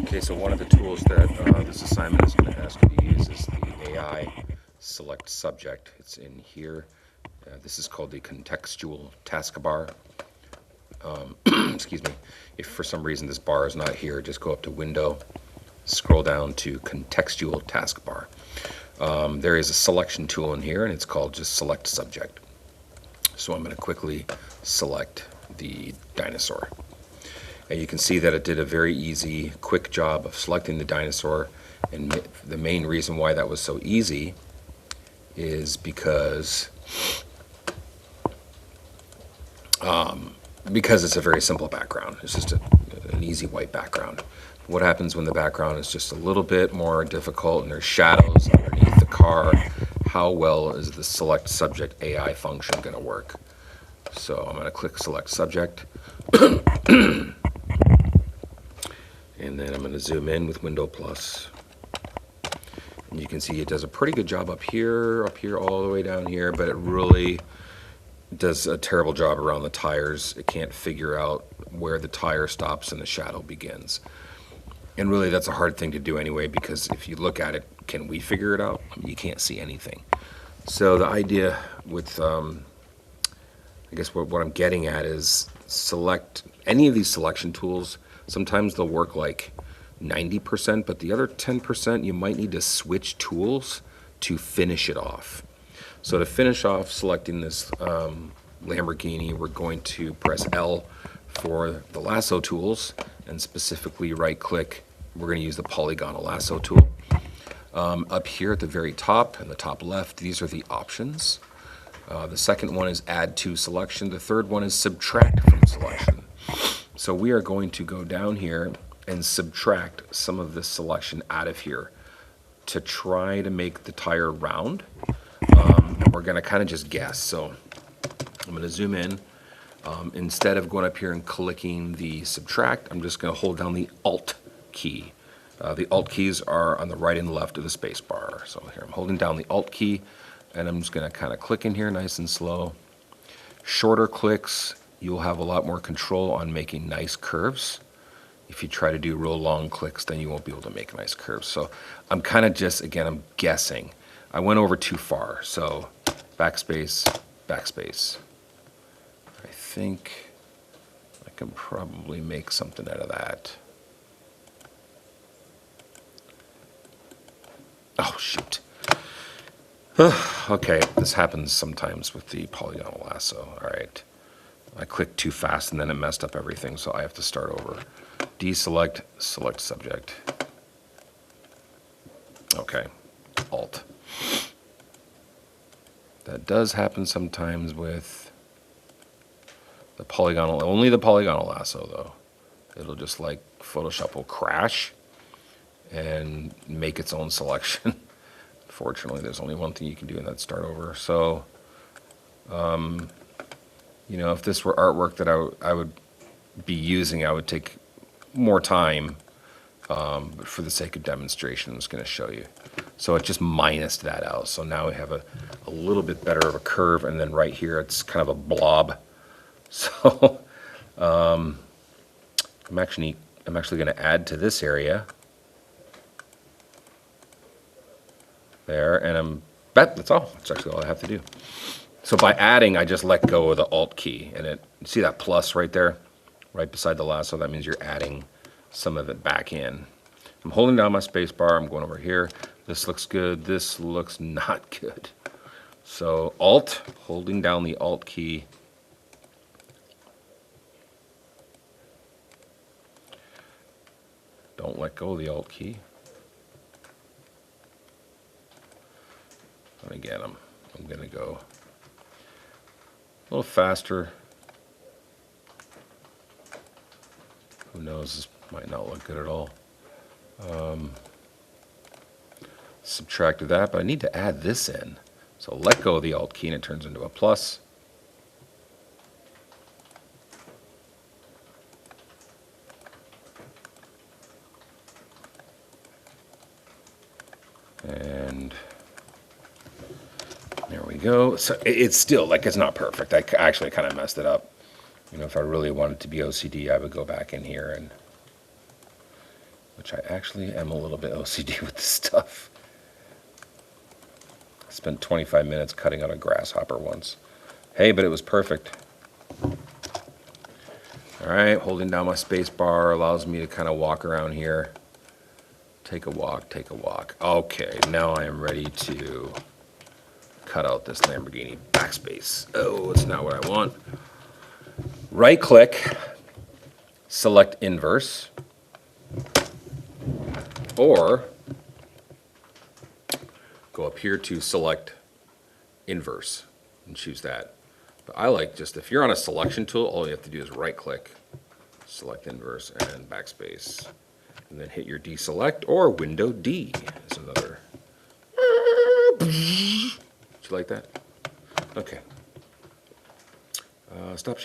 Okay, so one of the tools that this assignment is going to ask you to use is the AI select subject. It's in here. This is called the contextual taskbar. Excuse me. If for some reason this bar is not here, just go up to Window, scroll down to contextual taskbar. There is a selection tool in here, and it's called just select subject. So I'm going to quickly select the dinosaur. And you can see that it did a very easy, quick job of selecting the dinosaur. And the main reason why that was so easy is because it's a very simple background. It's just an easy white background. What happens when the background is just a little bit more difficult and there's shadows underneath the car? How well is the select subject AI function going to work? So I'm going to click select subject. And then I'm going to zoom in with Window Plus. And you can see it does a pretty good job up here, all the way down here, but it really does a terrible job around the tires. It can't figure out where the tire stops and the shadow begins. And really that's a hard thing to do anyway, because if you look at it, can we figure it out? I mean, you can't see anything. So the idea with, I guess what I'm getting at is select any of these selection tools. Sometimes they'll work like 90%, but the other 10% you might need to switch tools to finish it off. So to finish off selecting this Lamborghini, we're going to press L for the lasso tools, and specifically right click. We're going to use the polygonal lasso tool. Up here at the very top and the top left, these are the options. The second one is add to selection. The third one is subtract from selection. So we are going to go down here and subtract some of this selection out of here to try to make the tire round. And we're going to kind of just guess. So I'm going to zoom in. Instead of going up here and clicking the subtract, I'm just going to hold down the Alt key. The Alt keys are on the right and left of the space bar. So here I'm holding down the Alt key, and I'm just going to kind of click in here nice and slow. Shorter clicks, you'll have a lot more control on making nice curves. If you try to do real long clicks, then you won't be able to make nice curves. So I'm kind of just, again, I'm guessing. I went over too far. So backspace, backspace. I think I can probably make something out of that. Oh, shoot. Okay, this happens sometimes with the polygonal lasso. All right. I clicked too fast and then it messed up everything, so I have to start over. Deselect, select subject. Okay, Alt. That does happen sometimes with the polygonal, only the polygonal lasso though. It'll just like Photoshop will crash and make its own selection. Fortunately, there's only one thing you can do, and that's start over. So, you know, if this were artwork that I would be using, I would take more time, but for the sake of demonstration, I'm just going to show you. So it just minused that out. So now we have a little bit better of a curve, and then right here it's kind of a blob. So I'm actually going to add to this area. There, and that's all. That's actually all I have to do. So by adding, I just let go of the Alt key, and it, see that plus right there, right beside the lasso? That means you're adding some of it back in. I'm holding down my space bar. I'm going over here. This looks good. This looks not good. So Alt, holding down the Alt key. Don't let go of the Alt key. And again, I'm going to go a little faster. Who knows, this might not look good at all. Subtracted that, but I need to add this in. So let go of the Alt key and it turns into a plus. And there we go. So it's still, like, it's not perfect. I actually kind of messed it up. You know, if I really wanted to be OCD, I would go back in here which I actually am a little bit OCD with this stuff. I spent 25 minutes cutting out a grasshopper once. Hey, but it was perfect. All right, holding down my space bar allows me to kind of walk around here. Take a walk, take a walk. Okay, now I am ready to cut out this Lamborghini backspace. Oh, it's not what I want. Right click, select inverse, or go up here to select inverse and choose that. But I like just, if you're on a selection tool, all you have to do is right click, select inverse and backspace, and then hit your deselect, or window D is another. Did you like that? Okay. Stop sharing.